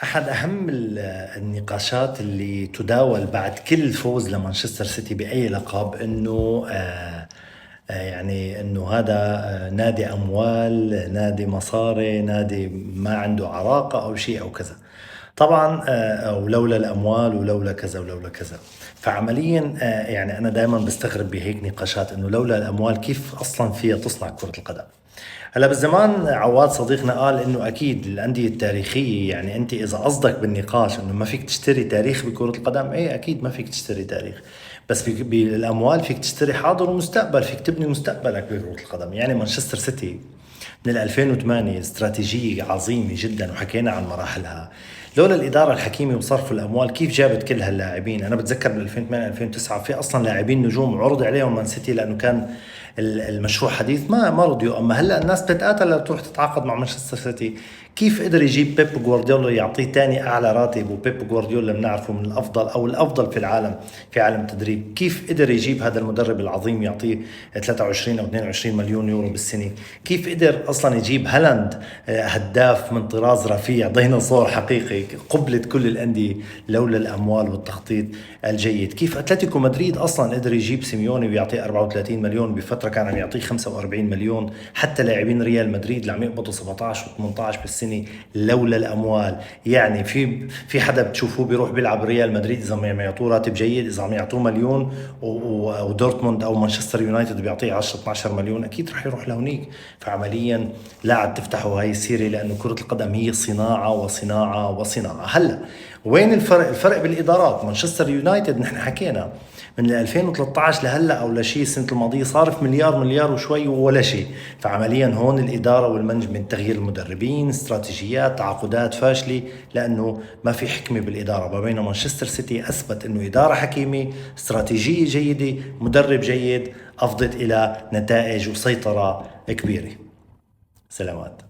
أحد أهم النقاشات اللي تُداول بعد كل فوز لمانشستر سيتي بأي لقب إنه يعني إنه هذا نادي أموال، نادي مصاري، نادي ما عنده عراقة أو شيء أو كذا. طبعًا أو لولا الأموال ولولا كذا ولولا كذا. فعمليًا يعني أنا دايمًا باستغرب بهيك نقاشات إنه لولا الأموال كيف أصلًا فيها تصنع كرة القدم؟ هلا بالزمان عواد صديقنا قال انه اكيد الانديه التاريخيه، يعني انت اذا قصدك بالنقاش انه ما فيك تشتري تاريخ بكره القدم، ايه اكيد ما فيك تشتري تاريخ، بس بالاموال فيك تشتري حاضر ومستقبل، فيك تبني مستقبلك بكره القدم. يعني مانشستر سيتي من 2008 استراتيجيه عظيمه جدا وحكينا عن مراحلها. لولا الاداره الحكيمه وصرف الاموال كيف جابت كل هاللاعبين؟ انا بتذكر بال 2008 2009 في اصلا لاعبين نجوم عرض عليهم مان سيتي لانه كان المشروع حديث، ما رضيوا. اما هلا الناس بتتقاتل لتروح تتعاقد مع مانشستر سيتي. كيف قدر يجيب بيب جوارديولا يعطيه ثاني اعلى راتب، وبيب جوارديولا بنعرفه من الافضل او الافضل في العالم في عالم التدريب، كيف قدر يجيب هذا المدرب العظيم يعطيه 23 او 22 مليون يورو بالسنه؟ كيف قدر اصلا يجيب هالاند هداف من طراز رفيع، ديناصور حقيقي قبلة كل الانديه لولا الاموال والتخطيط الجيد؟ كيف اتلتيكو مدريد اصلا قدر يجيب سيميوني ويعطيه 34 مليون، بفتره كان عم يعطيه 45 مليون. حتى لاعبين ريال مدريد اللي عم يقبضوا 17 و18 بالسنه لولا الاموال. يعني في حدا بتشوفوه بيروح بيلعب ريال مدريد اذا ما يعطوه راتب جيد، اذا عم يعطوه مليون ودورتموند او مانشستر يونايتد بيعطيه 10 12 مليون اكيد رح يروح لهونيك. فعمليا لا عاد تفتحوا هاي السيره، لانه كره القدم هي صناعه وصناعه وصناعه. هلا وين الفرق؟ الفرق بالادارات. مانشستر يونايتد نحن حكينا من 2013 لهلا او لشيء السنه الماضيه صارف مليار وشوي ولا شيء. فعمليا هون الاداره والمانجمنت، تغيير المدربين، استراتيجيات، تعاقدات فاشله، لانه ما في حكمه بالاداره. ما بين مانشستر سيتي اثبت انه اداره حكيمه، استراتيجيه جيده، مدرب جيد، افضت الى نتائج وسيطره كبيره. سلامات.